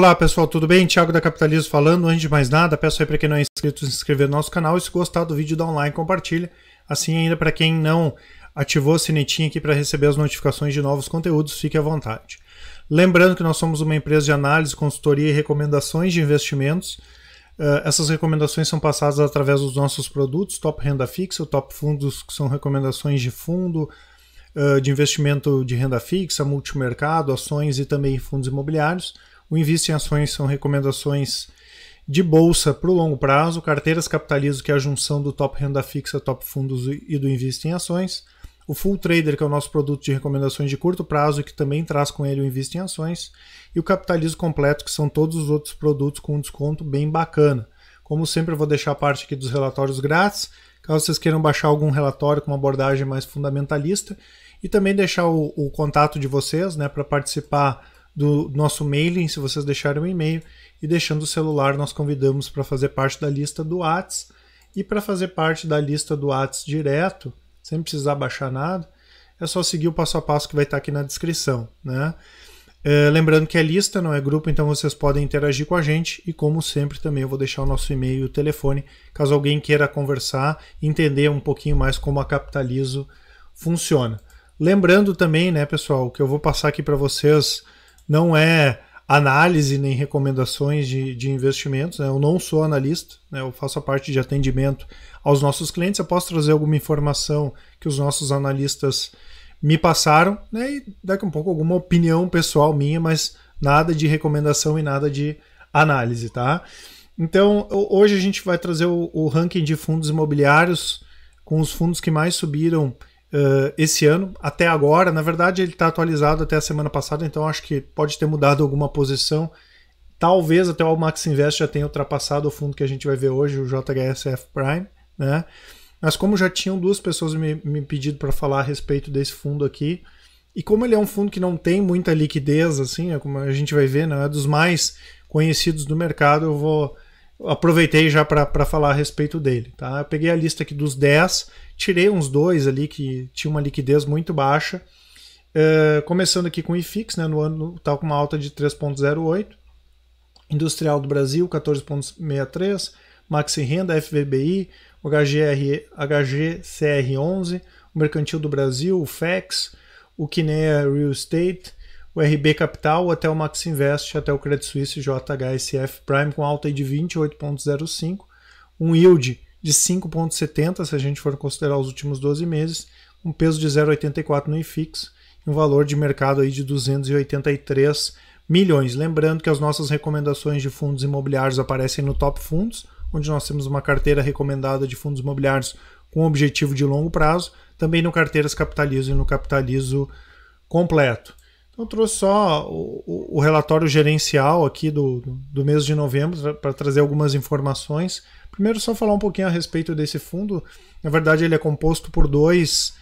Olá pessoal, tudo bem? Thiago da Capitalismo falando. Antes de mais nada, peço aí para quem não é inscrito se inscrever no nosso canal e se gostar do vídeo dá um like e compartilha. Assim ainda para quem não ativou o sinetinho aqui para receber as notificações de novos conteúdos, fique à vontade. Lembrando que nós somos uma empresa de análise, consultoria e recomendações de investimentos. Essas recomendações são passadas através dos nossos produtos, Top Renda Fixa, o Top Fundos, que são recomendações de fundo, de investimento de renda fixa, multimercado, ações e também fundos imobiliários. O Invista em Ações são recomendações de bolsa para o longo prazo, carteiras Capitalismo, que é a junção do Top Renda Fixa, Top Fundos e do Invista em Ações. O Full Trader, que é o nosso produto de recomendações de curto prazo e que também traz com ele o Invista em Ações. E o Capitalismo Completo, que são todos os outros produtos com um desconto bem bacana. Como sempre, eu vou deixar a parte aqui dos relatórios grátis, caso vocês queiram baixar algum relatório com uma abordagem mais fundamentalista. E também deixar o contato de vocês, né, para participar do nosso mailing, se vocês deixarem um e-mail, e deixando o celular nós convidamos para fazer parte da lista do Whats, e para fazer parte da lista do Whats direto, sem precisar baixar nada, é só seguir o passo a passo que vai estar aqui na descrição, né? Lembrando que é lista, não é grupo, então vocês podem interagir com a gente, e como sempre também eu vou deixar o nosso e-mail e o telefone, caso alguém queira conversar e entender um pouquinho mais como a Capitalismo funciona. Lembrando também, né, pessoal, que eu vou passar aqui para vocês não é análise nem recomendações de investimentos, né? Eu não sou analista, né? Eu faço a parte de atendimento aos nossos clientes, eu posso trazer alguma informação que os nossos analistas me passaram, né? E daqui a um pouco alguma opinião pessoal minha, mas nada de recomendação e nada de análise, tá? Então, hoje a gente vai trazer o ranking de fundos imobiliários com os fundos que mais subiram esse ano, até agora. Na verdade ele está atualizado até a semana passada, então acho que pode ter mudado alguma posição, talvez até o Max Invest já tenha ultrapassado o fundo que a gente vai ver hoje, o JHSF Prime, né? Mas como já tinham duas pessoas me pedido para falar a respeito desse fundo aqui, e como ele é um fundo que não tem muita liquidez, assim, né, como a gente vai ver, não é dos mais conhecidos do mercado, aproveitei já para falar a respeito dele, tá? Eu peguei a lista aqui dos 10, tirei uns 2 ali que tinha uma liquidez muito baixa, começando aqui com o IFIX, né, no ano está com uma alta de 3,08, Industrial do Brasil 14,63, Maxi Renda, FVBI, o HGCR11, o Mercantil do Brasil, o FEX, o Kinea Real Estate, o RB Capital, até o Max Invest, até o Credit Suisse JHSF Prime com alta de 28,05, um yield de 5,70 se a gente for considerar os últimos 12 meses, um peso de 0,84 no IFIX e um valor de mercado aí de 283 milhões. Lembrando que as nossas recomendações de fundos imobiliários aparecem no Top Fundos, onde nós temos uma carteira recomendada de fundos imobiliários com objetivo de longo prazo, também no Carteiras Capitalismo e no Capitalismo Completo. Então eu trouxe só o relatório gerencial aqui do mês de novembro para trazer algumas informações. Primeiro só falar um pouquinho a respeito desse fundo. Na verdade ele é composto por dois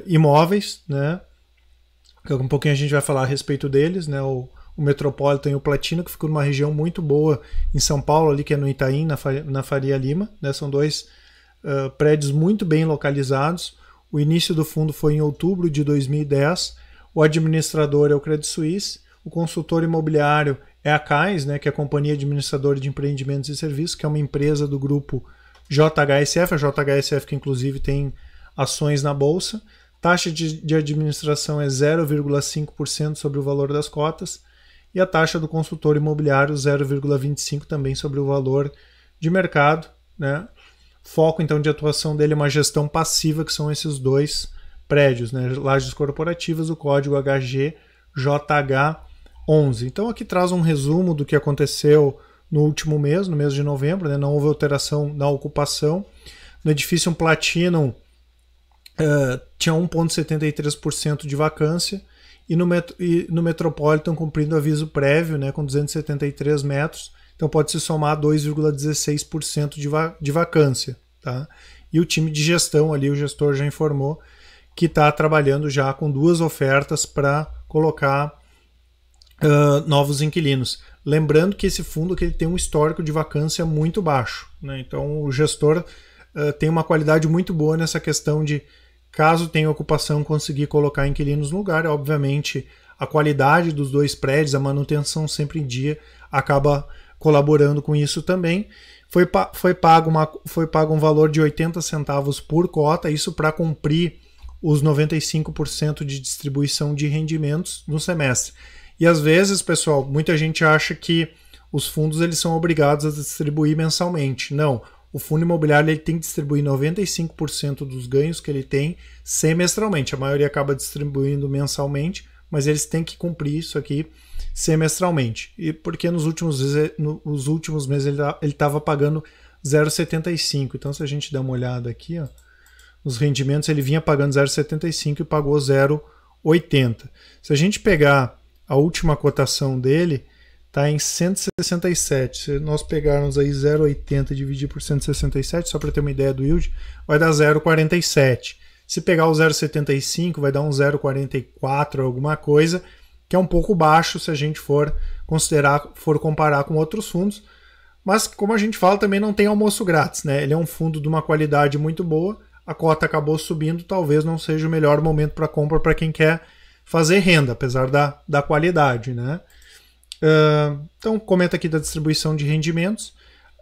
imóveis, né? Um pouquinho a gente vai falar a respeito deles, né? O Metropolitan e o Platino, que ficam numa região muito boa em São Paulo, ali que é no Itaim, na Faria Lima, né? São dois prédios muito bem localizados. O início do fundo foi em outubro de 2010. O administrador é o Credit Suisse, o consultor imobiliário é a CAIS, né, que é a Companhia Administradora de Empreendimentos e Serviços, que é uma empresa do grupo JHSF, a JHSF que inclusive tem ações na Bolsa. Taxa de administração é 0,5% sobre o valor das cotas e a taxa do consultor imobiliário 0,25% também sobre o valor de mercado, né? Foco então de atuação dele é uma gestão passiva, que são esses dois prédios, né? Lajes corporativas, o código HGJH11. Então aqui traz um resumo do que aconteceu no último mês, no mês de novembro, né? Não houve alteração na ocupação. No edifício Platinum tinha 1,73% de vacância e no Metropolitan cumprindo aviso prévio, né? Com 273 metros, então pode se somar 2,16% de vacância, tá? E o time de gestão ali, o gestor já informou que está trabalhando já com 2 ofertas para colocar novos inquilinos. Lembrando que esse fundo que ele tem um histórico de vacância muito baixo, né? Então o gestor tem uma qualidade muito boa nessa questão de, caso tenha ocupação, conseguir colocar inquilinos no lugar. Obviamente a qualidade dos dois prédios, a manutenção sempre em dia, acaba colaborando com isso também. Foi pago um valor de 80 centavos por cota, isso para cumprir os 95% de distribuição de rendimentos no semestre. E às vezes, pessoal, muita gente acha que os fundos eles são obrigados a distribuir mensalmente. Não, o fundo imobiliário ele tem que distribuir 95% dos ganhos que ele tem semestralmente. A maioria acaba distribuindo mensalmente, mas eles têm que cumprir isso aqui semestralmente. E porque nos últimos meses ele estava pagando 0,75. Então, se a gente der uma olhada aqui, ó, nos rendimentos, ele vinha pagando 0,75 e pagou 0,80. Se a gente pegar a última cotação dele, está em 167. Se nós pegarmos aí 0,80 e dividir por 167, só para ter uma ideia do yield, vai dar 0,47. Se pegar o 0,75, vai dar um 0,44, alguma coisa, que é um pouco baixo se a gente for comparar com outros fundos. Mas, como a gente fala, também não tem almoço grátis, né? Ele é um fundo de uma qualidade muito boa, a cota acabou subindo, talvez não seja o melhor momento para compra para quem quer fazer renda, apesar da qualidade, né? Então, comenta aqui da distribuição de rendimentos.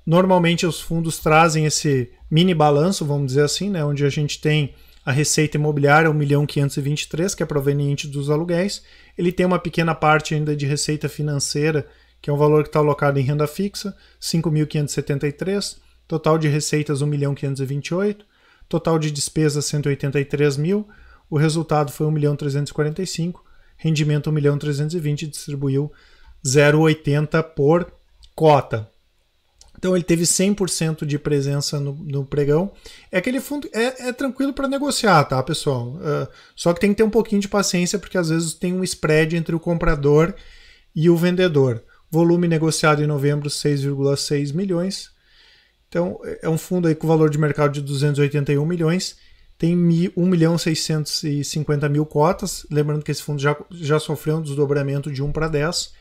Normalmente os fundos trazem esse mini balanço, vamos dizer assim, né, onde a gente tem a receita imobiliária 1.523.000, que é proveniente dos aluguéis. Ele tem uma pequena parte ainda de receita financeira, que é um valor que está alocado em renda fixa, 5.573. Total de receitas 1.528.000. Total de despesas 183.000. O resultado foi 1.345.000. Rendimento 1.320.000, distribuiu 0,80 por cota. Então ele teve 100% de presença no pregão. É aquele fundo, é tranquilo para negociar, tá, pessoal? Só que tem que ter um pouquinho de paciência, porque às vezes tem um spread entre o comprador e o vendedor. Volume negociado em novembro, 6,6 milhões. Então é um fundo aí com valor de mercado de 281 milhões. Tem 1.650.000 cotas. Lembrando que esse fundo já sofreu um desdobramento de 1 para 10.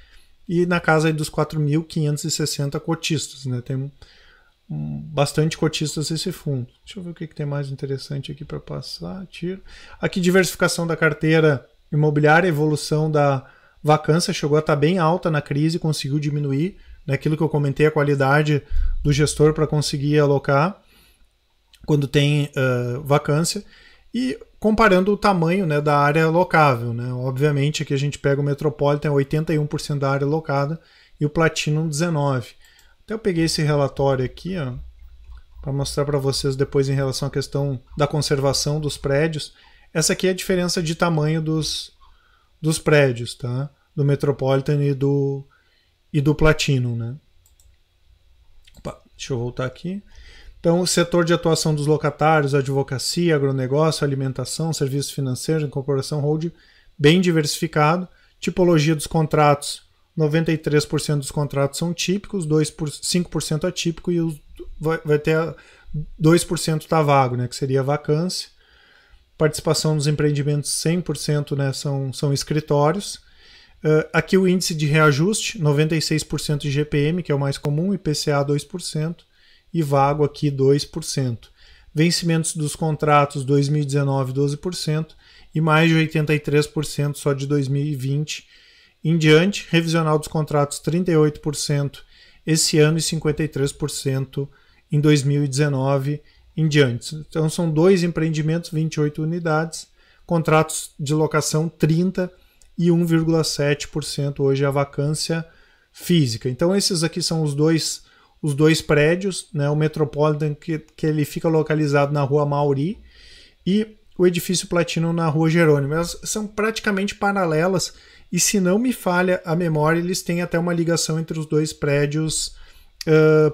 E na casa aí dos 4.560 cotistas, né? Tem bastante cotistas esse fundo. Deixa eu ver o que tem mais interessante aqui para passar. Tiro. Aqui, diversificação da carteira imobiliária, evolução da vacância, chegou a estar bem alta na crise, conseguiu diminuir. Naquilo que eu comentei, a qualidade do gestor para conseguir alocar quando tem vacância. E comparando o tamanho, né, da área locável, né? Obviamente aqui a gente pega o Metropolitan, 81% da área locada, e o Platinum 19%. Até eu peguei esse relatório aqui, para mostrar para vocês depois em relação à questão da conservação dos prédios. Essa aqui é a diferença de tamanho dos prédios, tá? Do Metropolitan e do Platinum, né? Opa, deixa eu voltar aqui. Então, o setor de atuação dos locatários, advocacia, agronegócio, alimentação, serviços financeiros, incorporação holding, bem diversificado. Tipologia dos contratos, 93% dos contratos são típicos, 5% atípico e vai ter 2% está vago, né, que seria a vacância. Participação nos empreendimentos, 100%, né, são escritórios. Aqui o índice de reajuste, 96% de GPM, que é o mais comum, IPCA 2%. E vago aqui 2%. Vencimentos dos contratos 2019, 12%, e mais de 83% só de 2020 em diante. Revisional dos contratos 38% esse ano e 53% em 2019 em diante. Então são 2 empreendimentos, 28 unidades, contratos de locação 30% e 1,7% hoje a vacância física. Então esses aqui são os dois prédios, né? O Metropolitan que ele fica localizado na Rua Mauri e o edifício Platinum na Rua Jerônimo. Elas são praticamente paralelas e, se não me falha a memória, eles têm até uma ligação entre os dois prédios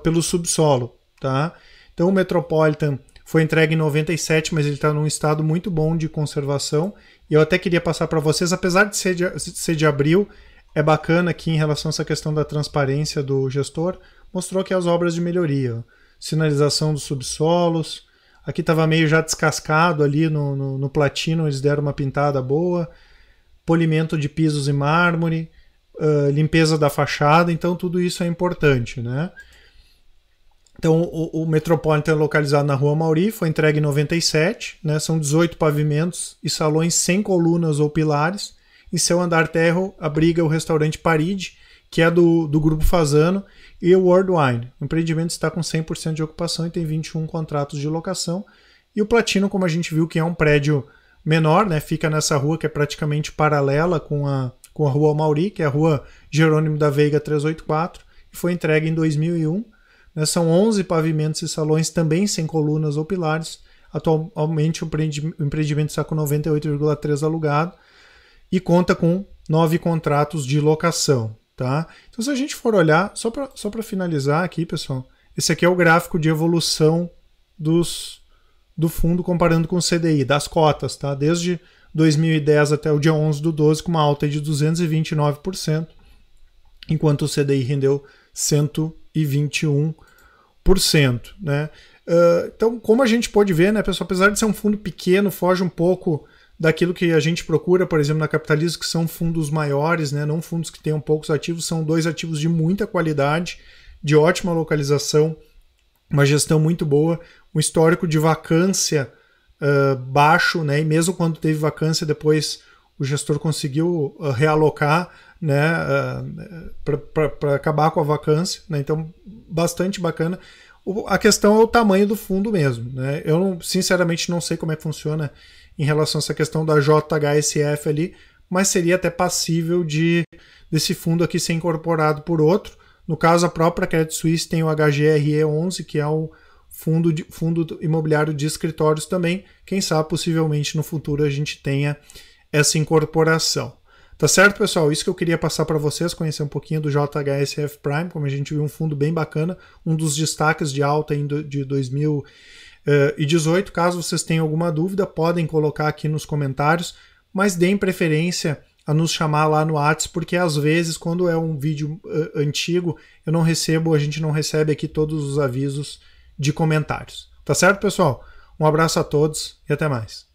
pelo subsolo, tá? Então o Metropolitan foi entregue em 97, mas ele está num estado muito bom de conservação, e eu até queria passar para vocês, apesar de ser de abril, é bacana aqui em relação a essa questão da transparência do gestor. Mostrou que as obras de melhoria, sinalização dos subsolos, aqui estava meio já descascado ali no Platino, eles deram uma pintada boa, polimento de pisos e mármore, limpeza da fachada, então tudo isso é importante, né? Então o Metropolitan é localizado na Rua Mauri, foi entregue em 97, né? São 18 pavimentos e salões sem colunas ou pilares, Em seu andar térreo abriga o restaurante Paride, que é do grupo Fasano, e o World Wine. O empreendimento está com 100% de ocupação e tem 21 contratos de locação. E o Platino, como a gente viu, que é um prédio menor, né, fica nessa rua que é praticamente paralela com a Rua Amauri, que é a Rua Jerônimo da Veiga 384, e foi entregue em 2001. Né, são 11 pavimentos e salões também sem colunas ou pilares. Atualmente o empreendimento está com 98,3% alugado e conta com 9 contratos de locação. Tá? Então, se a gente for olhar, só para finalizar aqui, pessoal, esse aqui é o gráfico de evolução do fundo comparando com o CDI, das cotas, tá? Desde 2010 até o dia 11/12, com uma alta de 229%, enquanto o CDI rendeu 121%. Né? Então, como a gente pode ver, né, pessoal, apesar de ser um fundo pequeno, foge um pouco daquilo que a gente procura, por exemplo, na Capitalismo, que são fundos maiores, né, não fundos que tenham poucos ativos, são 2 ativos de muita qualidade, de ótima localização, uma gestão muito boa, um histórico de vacância baixo, né, e mesmo quando teve vacância, depois o gestor conseguiu realocar, né, para acabar com a vacância, né, então bastante bacana. A questão é o tamanho do fundo mesmo, né? Eu sinceramente não sei como é que funciona em relação a essa questão da JHSF ali, mas seria até passível desse fundo aqui ser incorporado por outro. No caso, a própria Credit Suisse tem o HGRE11, que é o fundo imobiliário de escritórios também. Quem sabe, possivelmente, no futuro a gente tenha essa incorporação. Tá certo, pessoal? Isso que eu queria passar para vocês, conhecer um pouquinho do JHSF Prime, como a gente viu, um fundo bem bacana, um dos destaques de alta de 2018. Caso vocês tenham alguma dúvida, podem colocar aqui nos comentários, mas deem preferência a nos chamar lá no WhatsApp, porque às vezes, quando é um vídeo antigo, a gente não recebe aqui todos os avisos de comentários. Tá certo, pessoal? Um abraço a todos e até mais.